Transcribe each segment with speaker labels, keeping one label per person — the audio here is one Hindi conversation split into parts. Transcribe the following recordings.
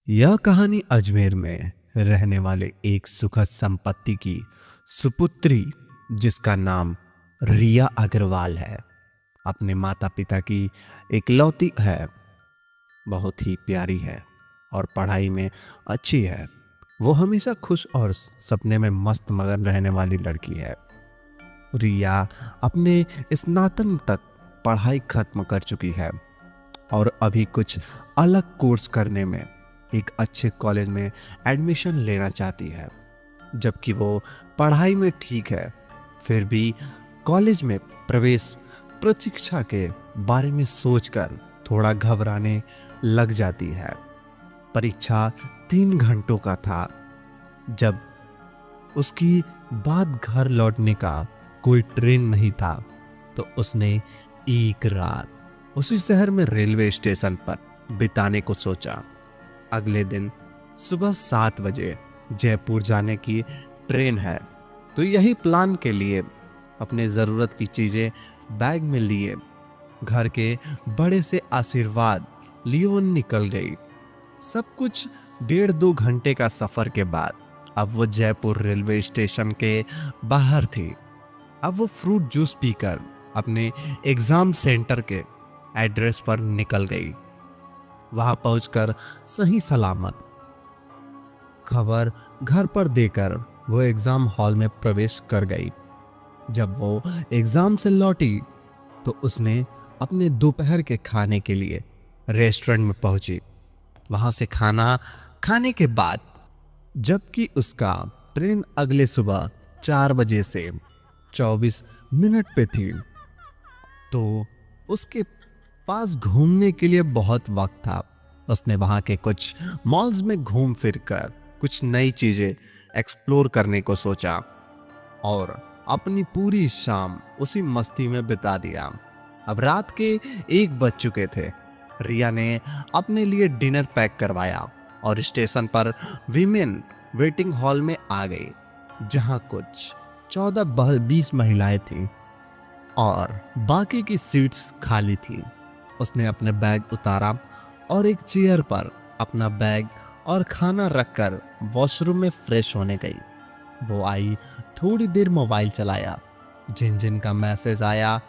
Speaker 1: यह कहानी अजमेर में रहने वाले एक सुखद संपत्ति की सुपुत्री जिसका नाम रिया अग्रवाल है, अपने माता पिता की इकलौती है। बहुत ही प्यारी है और पढ़ाई में अच्छी है। वो हमेशा खुश और सपने में मस्त मगन रहने वाली लड़की है। रिया अपने स्नातक तक पढ़ाई खत्म कर चुकी है और अभी कुछ अलग कोर्स करने में एक अच्छे कॉलेज में एडमिशन लेना चाहती है। जबकि वो पढ़ाई में ठीक है, फिर भी कॉलेज में प्रवेश प्रतीक्षा के बारे में सोचकर थोड़ा घबराने लग जाती है। परीक्षा 3 घंटों का था। जब उसकी बाद घर लौटने का कोई ट्रेन नहीं था तो उसने एक रात उसी शहर में रेलवे स्टेशन पर बिताने को सोचा। अगले दिन सुबह 7 बजे जयपुर जाने की ट्रेन है, तो यही प्लान के लिए अपने ज़रूरत की चीज़ें बैग में लिए घर के बड़े से आशीर्वाद लियोन निकल गई। सब कुछ 1.5-2 घंटे का सफ़र के बाद अब वो जयपुर रेलवे स्टेशन के बाहर थी। अब वो फ्रूट जूस पीकर अपने एग्ज़ाम सेंटर के एड्रेस पर निकल गई। वहां पहुंचकर सही सलामत खबर घर पर देकर वो एग्जाम हॉल में प्रवेश कर गई। जब वो एग्जाम से लौटी तो उसने अपने दोपहर के खाने के लिए रेस्टोरेंट में पहुंची। वहां से खाना खाने के बाद, जबकि उसका ट्रेन अगले सुबह 4 बजे से 24 मिनट पे थी, तो उसके पास घूमने के लिए बहुत वक्त था। उसने वहां के कुछ मॉल्स में घूम फिर कर कुछ नई चीजें एक्सप्लोर करने को सोचा और अपनी पूरी शाम उसी मस्ती में बिता दिया। अब रात के 1 बज चुके थे। रिया ने अपने लिए डिनर पैक करवाया और स्टेशन पर वीमेन वेटिंग हॉल में आ गई, जहां कुछ 14-20 महिलाएं थीं और बाकी की सीट्स खाली थी। उसने अपने बैग उतारा और एक चेयर पर अपना बैग और खाना रखकर वॉशरूम में फ्रेश होने गई। वो आई, थोड़ी देर मोबाइल चलाया। जिन जिन का मैसेज आया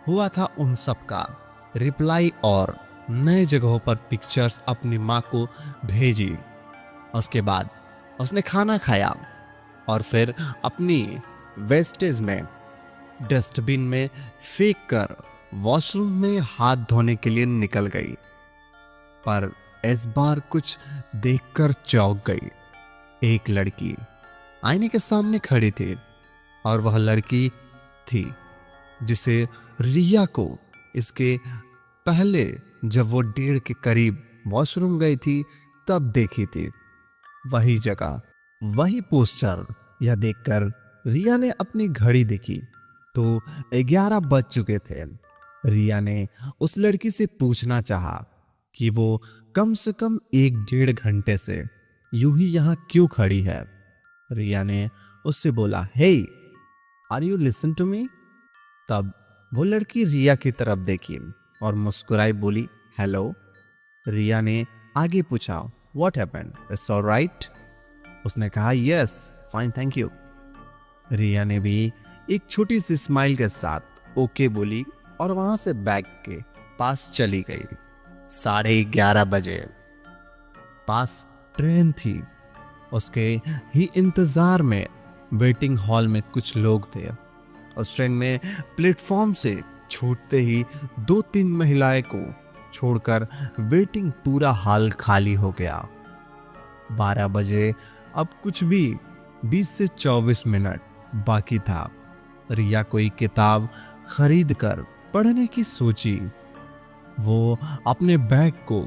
Speaker 1: हुआ था उन सब का रिप्लाई और नए जगहों पर पिक्चर्स अपनी माँ को भेजी। उसके बाद उसने खाना खाया और फिर अपनी वेस्टेज में डस्टबिन में फेंक कर वॉशरूम में हाथ धोने के लिए निकल गई। पर इस बार कुछ देखकर चौंक गई। एक लड़की आईने के सामने खड़ी थी और वह लड़की थी जिसे रिया को इसके पहले जब वो 1:30 के करीब वॉशरूम गई थी तब देखी थी। वही जगह, वही पोस्टर। यह देखकर रिया ने अपनी घड़ी देखी तो 11 बज चुके थे। रिया ने उस लड़की से पूछना चाहा कि वो कम से कम 1-1.5 घंटे से यूं ही यहां क्यों खड़ी है। रिया ने उससे बोला, hey, are you listen to me? तब वो लड़की रिया की तरफ देखी और मुस्कुराई बोली, हेलो। रिया ने आगे पूछा, व्हाट हैपेंड, इट्स ऑलराइट? उसने कहा, यस फाइन थैंक यू। रिया ने भी एक छोटी सी स्माइल के साथ ओके बोली और वहां से बैग के पास चली गई। 11:30 बजे पास ट्रेन थी। उसके ही इंतजार में वेटिंग हॉल में कुछ लोग थे। उस ट्रेन में प्लेटफॉर्म से छूटते ही 2-3 महिलाएं को छोड़कर वेटिंग पूरा हॉल खाली हो गया। 12 बजे अब कुछ भी 20 से 24 मिनट बाकी था। रिया कोई किताब खरीद कर पढ़ने की सोची। वो अपने बैग को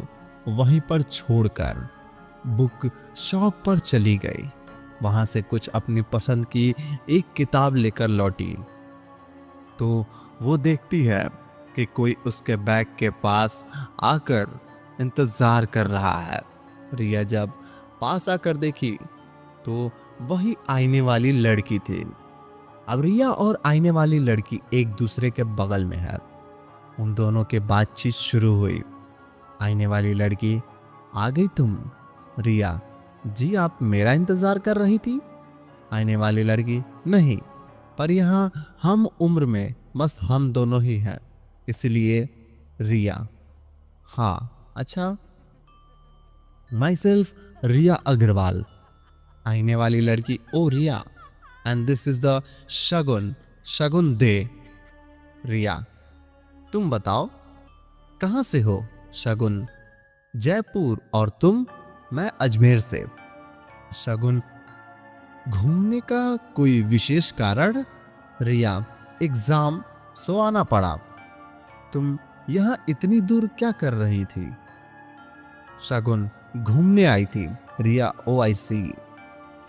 Speaker 1: वहीं पर छोड़कर बुक शॉप पर चली गई। वहां से कुछ अपनी पसंद की एक किताब लेकर लौटी तो वो देखती है कि कोई उसके बैग के पास आकर इंतजार कर रहा है। रिया जब पास आकर देखी तो वही आईने वाली लड़की थी। अब रिया और आईने वाली लड़की एक दूसरे के बगल में है। उन दोनों के बातचीत शुरू हुई। आईने वाली लड़की, आ गई तुम? रिया, जी आप मेरा इंतजार कर रही थी? आने वाली लड़की, नहीं, पर यहाँ हम उम्र में बस हम दोनों ही हैं, इसलिए। रिया, हाँ अच्छा। माई सेल्फ रिया अग्रवाल। आने वाली लड़की, ओ रिया, एंड दिस इज द शगुन, शगुन दे। रिया, तुम बताओ कहाँ से हो? शगुन, जयपुर। और तुम? मैं अजमेर से। शगुन, घूमने का कोई विशेष कारण? रिया, एग्जाम, सो आना पड़ा। तुम यहाँ इतनी दूर क्या कर रही थी? शगुन, घूमने आई थी। रिया, ओ आई सी।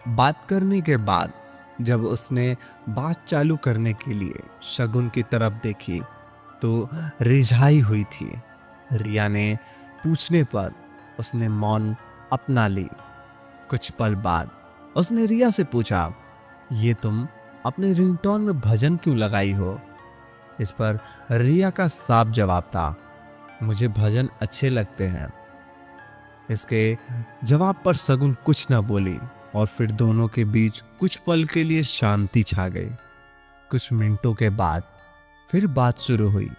Speaker 1: बात करने के बाद जब उसने बात चालू करने के लिए शगुन की तरफ देखी तो रिझाई हुई थी। रिया ने पूछने पर उसने मौन अपना ली। कुछ पल बाद उसने रिया से पूछा, ये तुम अपने रिंगटोन में भजन क्यों लगाई हो? इस पर रिया का साफ जवाब था, मुझे भजन अच्छे लगते हैं। इसके जवाब पर शगुन कुछ न बोली और फिर दोनों के बीच कुछ पल के लिए शांति छा गई। कुछ मिनटों के बाद फिर बात शुरू हुई।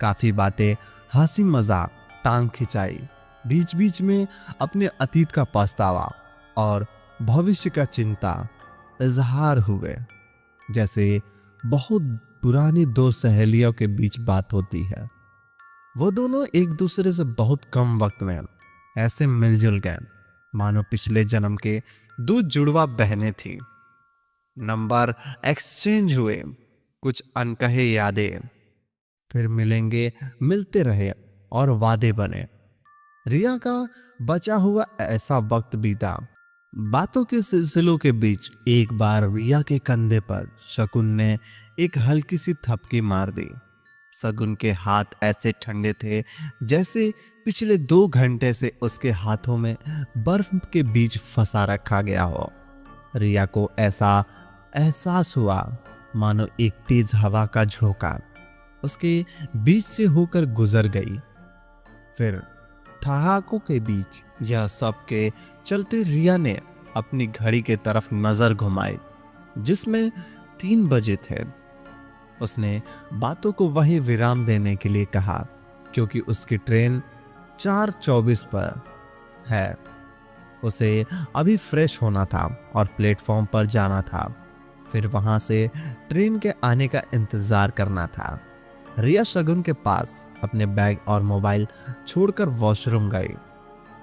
Speaker 1: काफी बातें, हंसी मजाक, टांग खिंचाई, बीच बीच में अपने अतीत का पछतावा और भविष्य का चिंता इजहार हुए, जैसे बहुत पुरानी दो सहेलियों के बीच बात होती है। वो दोनों एक दूसरे से बहुत कम वक्त में ऐसे मिलजुल गए मानो पिछले जन्म के दो जुड़वा बहनें थी। नंबर एक्सचेंज हुए, कुछ अनकहे यादें, फिर मिलेंगे, मिलते रहे और वादे बने। रिया का बचा हुआ ऐसा वक्त बीता। बातों के सिलसिलों के बीच एक बार रिया के कंधे पर शगुन ने एक हल्की सी थपकी मार दी। शगुन के हाथ ऐसे ठंडे थे जैसे पिछले 2 घंटे से उसके हाथों में बर्फ के बीच फंसा रखा गया हो। रिया को ऐसा एहसास हुआ मानो एक तेज हवा का झोंका उसके बीच से होकर गुजर गई। फिर ठहाकों के बीच यह सब के चलते रिया ने अपनी घड़ी के तरफ नजर घुमाई जिसमें 3 बजे थे। उसने बातों को वहीं विराम देने के लिए कहा क्योंकि उसकी ट्रेन 4:24 पर है। उसे अभी फ्रेश होना था और प्लेटफॉर्म पर जाना था, फिर वहां से ट्रेन के आने का इंतजार करना था। रिया शगुन के पास अपने बैग और मोबाइल छोड़कर वॉशरूम गई।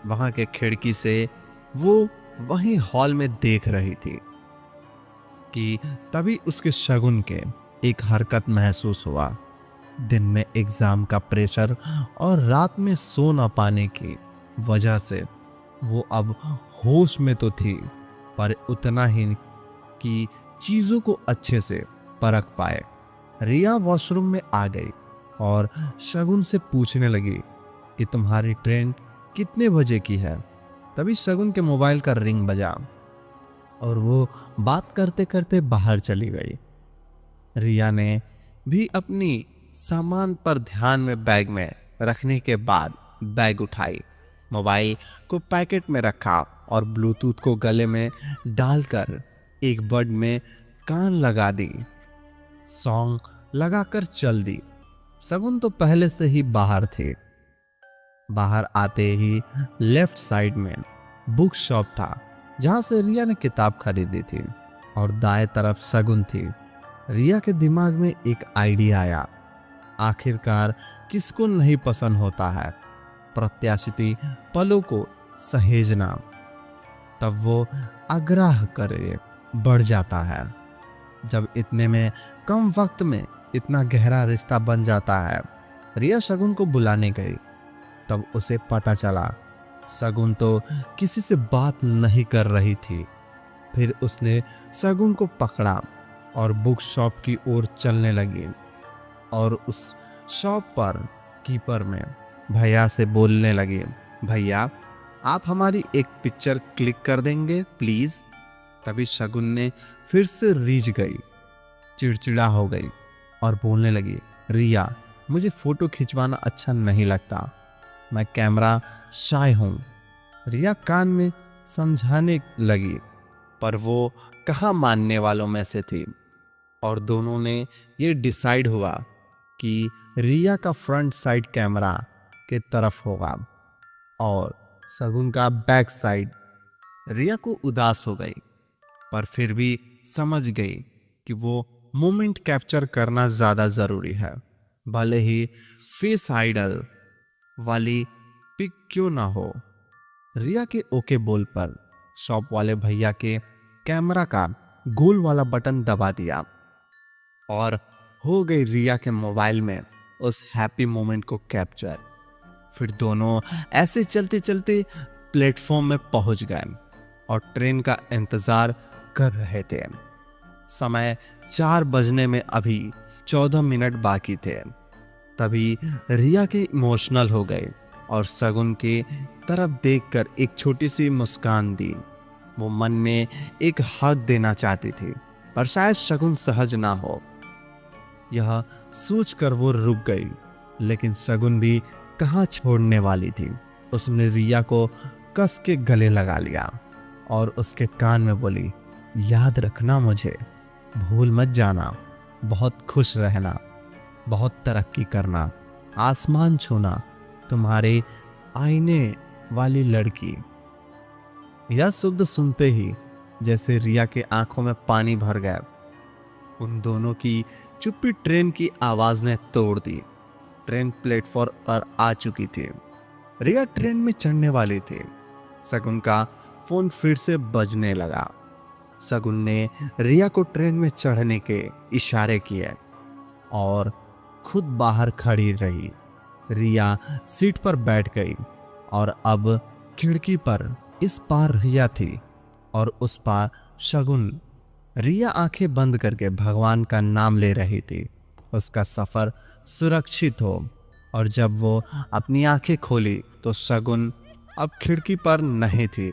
Speaker 1: वहां के खिड़की से वो वहीं हॉल में देख रही थी कि तभी उसके शगुन के एक हरकत महसूस हुआ। दिन में एग्जाम का प्रेशर और रात में सो न पाने की वजह से वो अब होश में तो थी, पर उतना ही कि चीजों को अच्छे से परख पाए। रिया वॉशरूम में आ गई और शगुन से पूछने लगी कि तुम्हारी ट्रेन कितने बजे की है। तभी शगुन के मोबाइल का रिंग बजा और वो बात करते करते बाहर चली गई। रिया ने भी अपनी सामान पर ध्यान में बैग में रखने के बाद बैग उठाई, मोबाइल को पैकेट में रखा और ब्लूटूथ को गले में डालकर एक बड में कान लगा दी। सॉन्ग लगाकर चल दी। शगुन तो पहले से ही बाहर थे। बाहर आते ही लेफ्ट साइड में बुक शॉप था जहां से रिया ने किताब खरीदी थी और दाएं तरफ शगुन थी। रिया के दिमाग में एक आइडिया आया। आखिरकार किसको नहीं पसंद होता है प्रत्याशित पलों को सहेजना। तब वो आग्रह करे बढ़ जाता है। जब इतने में कम वक्त में इतना गहरा रिश्ता बन जाता है। रिया शगुन को बुलाने गई, तब उसे पता चला शगुन तो किसी से बात नहीं कर रही थी। फिर उसने शगुन को पकड़ा और बुक शॉप की ओर चलने लगी और उस शॉप पर कीपर में भैया से बोलने लगी, भैया आप हमारी एक पिक्चर क्लिक कर देंगे प्लीज। तभी शगुन ने फिर से रीझ गई, चिड़चिड़ा हो गई और बोलने लगी, रिया मुझे फोटो खिंचवाना अच्छा नहीं लगता, मैं कैमरा शाय हूं। रिया कान में समझाने लगी, पर वो कहाँ मानने वालों में से थी। और दोनों ने ये डिसाइड हुआ कि रिया का फ्रंट साइड कैमरा के तरफ होगा और शगुन का बैक साइड। रिया को उदास हो गई, पर फिर भी समझ गई कि वो मोमेंट कैप्चर करना ज्यादा जरूरी है, भले ही फेस आइडल वाली पिक क्यों ना हो। रिया के ओके बोल पर शॉप वाले भैया के कैमरा का गोल वाला बटन दबा दिया और हो गई रिया के मोबाइल में उस हैप्पी मोमेंट को कैप्चर। फिर दोनों ऐसे चलते चलते प्लेटफॉर्म में पहुंच गए और ट्रेन का इंतजार कर रहे थे। समय 4 बजने में अभी 14 मिनट बाकी थे। तभी रिया के इमोशनल हो गए और शगुन के तरफ देखकर एक छोटी सी मुस्कान दी। वो मन में एक हक देना चाहती थी, पर शायद शगुन सहज ना हो, यह सोचकर वो रुक गई। लेकिन शगुन भी कहाँ छोड़ने वाली थी। उसने रिया को कस के गले लगा लिया और उसके कान में बोली, याद रखना मुझे, भूल मत जाना, बहुत खुश रहना, बहुत तरक्की करना, आसमान छूना, तुम्हारे आईने वाली लड़की। यह शब्द सुनते ही जैसे रिया के आंखों में पानी भर गया। उन दोनों की चुप्पी ट्रेन की आवाज ने तोड़ दी। ट्रेन प्लेटफॉर्म पर आ चुकी थी। रिया ट्रेन में चढ़ने वाली थी। शगुन का फोन फिर से बजने लगा। शगुन ने रिया को ट्रेन में चढ़ने के इशारे किए और खुद बाहर खड़ी रही। रिया सीट पर बैठ गई और अब खिड़की पर इस पार रिया थी और उस पार शगुन। रिया आंखें बंद करके भगवान का नाम ले रही थी, उसका सफर सुरक्षित हो। और जब वो अपनी आंखें खोली तो शगुन अब खिड़की पर नहीं थी।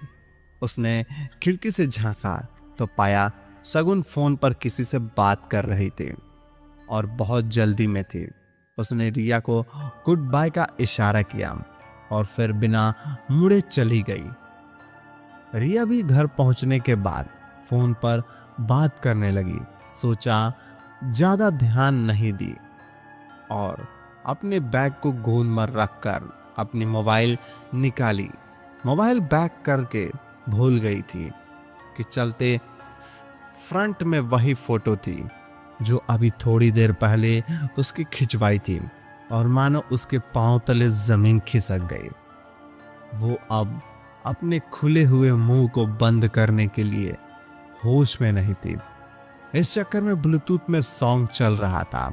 Speaker 1: उसने खिड़की से झांका तो पाया शगुन फोन पर किसी से बात कर रही थी और बहुत जल्दी में थी। उसने रिया को गुड बाय का इशारा किया और फिर बिना मुड़े चली गई। रिया भी घर पहुंचने के बाद फोन पर बात करने लगी। सोचा ज्यादा ध्यान नहीं दी और अपने बैग को गोद में रखकर अपनी मोबाइल निकाली। मोबाइल बैक करके भूल गई थी कि चलते फ्रंट में वही फोटो थी जो अभी थोड़ी देर पहले उसकी खिंचवाई थी और मानो उसके पांव तले जमीन खिसक गई। वो अब अपने खुले हुए मुंह को बंद करने के लिए होश में नहीं थी। इस चक्कर में ब्लूटूथ में सॉन्ग चल रहा था,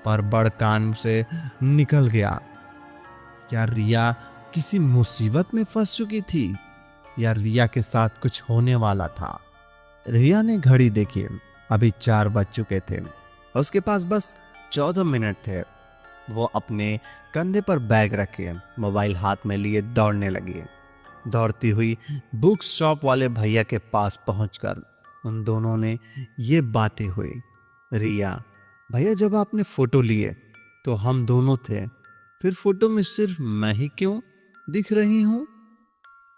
Speaker 1: पर बड़ कान से निकल गया। क्या रिया किसी मुसीबत में फंस चुकी थी या रिया के साथ कुछ होने वाला था? रिया ने घड़ी देखी, अभी 4 बज चुके थे। उसके पास बस 14 मिनट थे। वो अपने कंधे पर बैग रखे मोबाइल हाथ में लिए दौड़ने लगी। दौड़ती हुई बुक शॉप वाले भैया के पास पहुंचकर उन दोनों ने ये बातें हुई। रिया, भैया जब आपने फोटो लिए तो हम दोनों थे, फिर फोटो में सिर्फ मैं ही क्यों दिख रही हूं?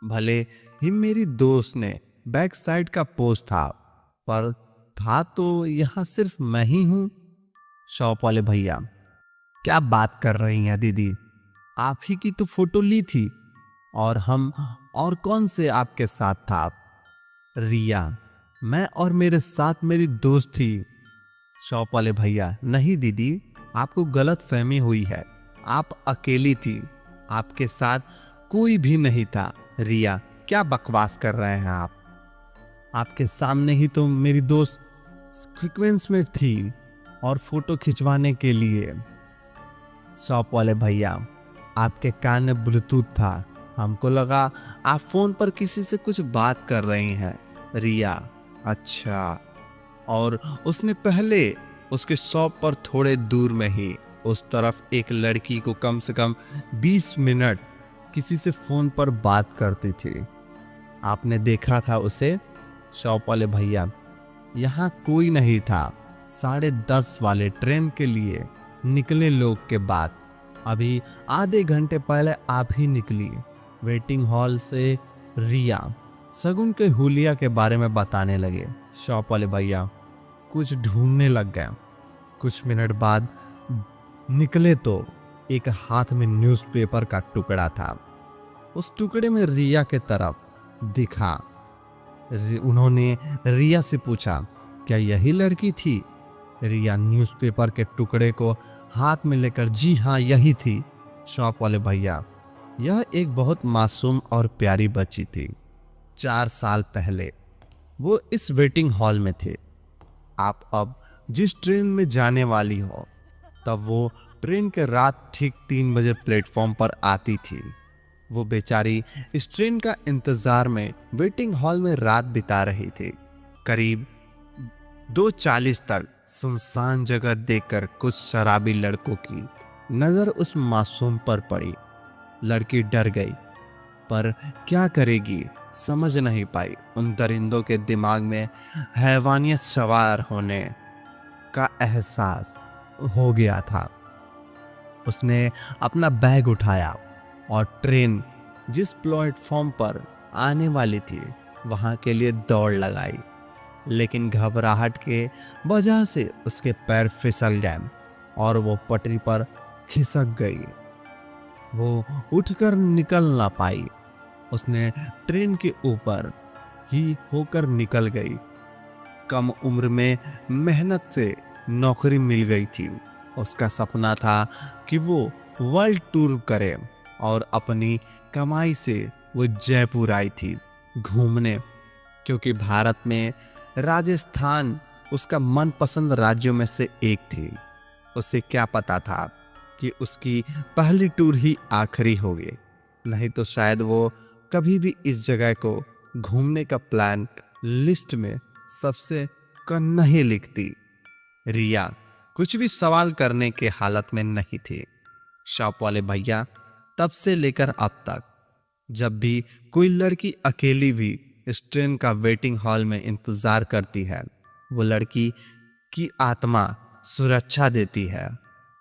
Speaker 1: भले ही मेरी दोस्त ने बैक साइड का पोज था, पर था तो यहां सिर्फ मैं ही हूं। शॉप वाले भैया, क्या बात कर रही हैं दीदी, आप ही की तो फोटो ली थी और हम और कौन से आपके साथ था? रिया, मैं और मेरे साथ मेरी दोस्त थी। शॉप वाले भैया, नहीं दीदी, आपको गलत फहमी हुई है, आप अकेली थी, आपके साथ कोई भी नहीं था। रिया, क्या बकवास कर रहे हैं आप? आपके सामने ही तो मेरी दोस्त सीक्वेंस में थी और फोटो खिंचवाने के लिए। शॉप वाले भैया, आपके कान में ब्लूटूथ था, हमको लगा आप फोन पर किसी से कुछ बात कर रही हैं। रिया, अच्छा। और उसने पहले उसके शॉप पर थोड़े दूर में ही उस तरफ एक लड़की को कम से कम 20 मिनट किसी से फोन पर बात करती थी। आपने देखा था उसे? शॉप वाले भैया, यहाँ कोई नहीं था। 10:30 वाले ट्रेन के लिए निकले लोग के बाद अभी आधे घंटे पहले आप ही निकली। वेटिंग हॉल से रिया शगुन के हुलिया के बारे में बताने लगे। शॉप वाले भैया कुछ ढूंढने लग गए। कुछ मिनट बाद निकले तो एक हाथ में न्यूज़पेपर का टुकड़ा था। उस टुकड़े में रिया के तरफ दिखा। उन्होंने रिया से पूछा, क्या यही लड़की थी? रिया न्यूज़पेपर के टुकड़े को हाथ में लेकर, जी हाँ यही थी शॉप वाले भैया। यह एक बहुत मासूम और प्यारी बच्ची थी। 4 साल पहले वो इस वेटिंग हॉल में थे। आप अब जिस ट्रेन में जाने वाली हो, तब वो ट्रेन के रात ठीक 3 बजे प्लेटफॉर्म पर आती थी। वो बेचारी इस ट्रेन का इंतजार में वेटिंग हॉल में रात बिता रही थी। करीब 2:40 तक सुनसान जगह देखकर कुछ शराबी लड़कों की नजर उस मासूम पर पड़ी। लड़की डर गई, पर क्या करेगी समझ नहीं पाई। उन दरिंदों के दिमाग में हैवानियत सवार होने का एहसास हो गया था। उसने अपना बैग उठाया और ट्रेन जिस प्लेटफॉर्म पर आने वाली थी वहां के लिए दौड़ लगाई। लेकिन घबराहट के वजह से उसके पैर फिसल गए और वो पटरी पर खिसक गई। वो उठकर निकल ना पाई। उसने ट्रेन के ऊपर ही होकर निकल गई। कम उम्र में मेहनत से नौकरी मिल गई थी। उसका सपना था कि वो वर्ल्ड टूर करे और अपनी कमाई से वो जयपुर आई थी घूमने, क्योंकि भारत में राजस्थान उसका मनपसंद राज्यों में से एक थी। उसे क्या पता था कि उसकी पहली टूर ही आखिरी होगी, नहीं तो शायद वो कभी भी इस जगह को घूमने का प्लान लिस्ट में सबसे कम नहीं लिखती। रिया कुछ भी सवाल करने के हालत में नहीं थी। शॉप वाले भैया तब से लेकर अब तक जब भी कोई लड़की अकेली भी इस ट्रेन का वेटिंग हॉल में इंतजार करती है, वो लड़की की आत्मा सुरक्षा देती है,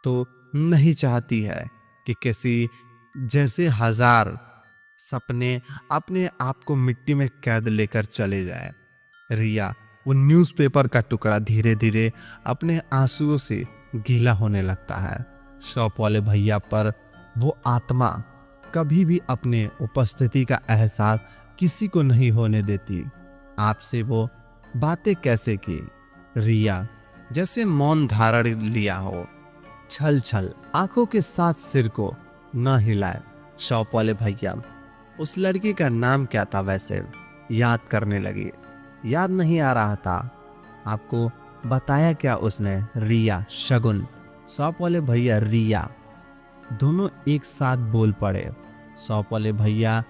Speaker 1: तो नहीं चाहती है कि किसी जैसे हजार सपने अपने आप को मिट्टी में कैद लेकर चले जाए। रिया वो न्यूज़पेपर का टुकड़ा धीरे धीरे अपने आंसुओं से गीला होने लगता है। शॉप वाले भैया पर वो आत्मा कभी भी अपने उपस्थिति का एहसास किसी को नहीं होने देती। आपसे वो बातें कैसे की? रिया जैसे मौन धारण लिया हो, छल छल आंखों के साथ सिर को न हिलाए। शॉप वाले भैया उस लड़की का नाम क्या था वैसे? याद करने लगी। याद नहीं आ रहा था। आपको बताया क्या उसने? रिया, शगुन। शॉप वाले भैया रिया दोनों एक साथ बोल पड़े। शॉप वाले भैया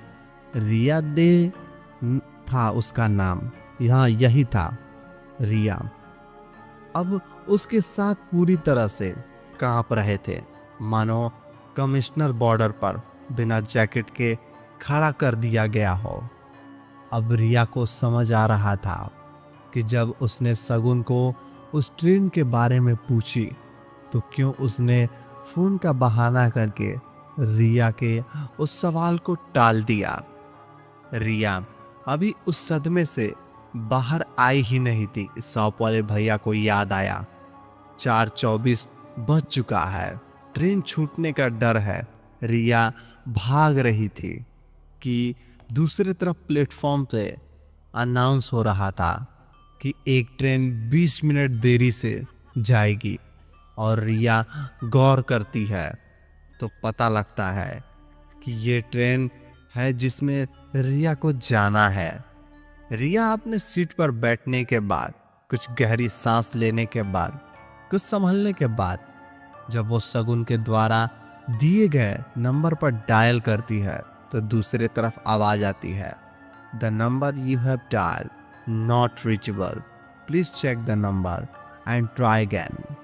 Speaker 1: रिया दे था उसका नाम। यहाँ यही था रिया। अब उसके साथ पूरी तरह से कांप रहे थे, मानो कमिश्नर बॉर्डर पर बिना जैकेट के खड़ा कर दिया गया हो। अब रिया को समझ आ रहा था कि जब उसने शगुन को उस ट्रेन के बारे में पूछी तो क्यों उसने फोन का बहाना करके रिया के उस सवाल को टाल दिया। रिया अभी उस सदमे से बाहर आई ही नहीं थी। शॉप वाले भैया को याद आया 4:24 बज चुका है, ट्रेन छूटने का डर है। रिया भाग रही थी कि दूसरे तरफ प्लेटफॉर्म से अनाउंस हो रहा था कि एक ट्रेन 20 मिनट देरी से जाएगी, और रिया गौर करती है तो पता लगता है कि ये ट्रेन है जिसमें रिया को जाना है। रिया अपने सीट पर बैठने के बाद, कुछ गहरी सांस लेने के बाद, कुछ संभलने के बाद, जब वो शगुन के द्वारा दिए गए नंबर पर डायल करती है तो दूसरे तरफ आवाज आती है, the number you have dial not reachable, please check the number and try again.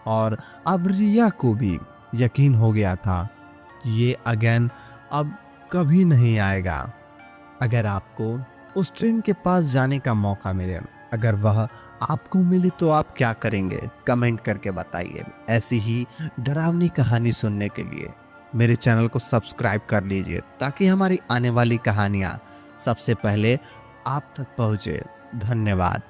Speaker 1: और अब रिया को भी यकीन हो गया था कि ये अगेन अब कभी नहीं आएगा। अगर आपको उस ट्रेन के पास जाने का मौका मिले, अगर वह आपको मिले, तो आप क्या करेंगे? कमेंट करके बताइए। ऐसी ही डरावनी कहानी सुनने के लिए मेरे चैनल को सब्सक्राइब कर लीजिए ताकि हमारी आने वाली कहानियाँ सबसे पहले आप तक पहुँचे। धन्यवाद।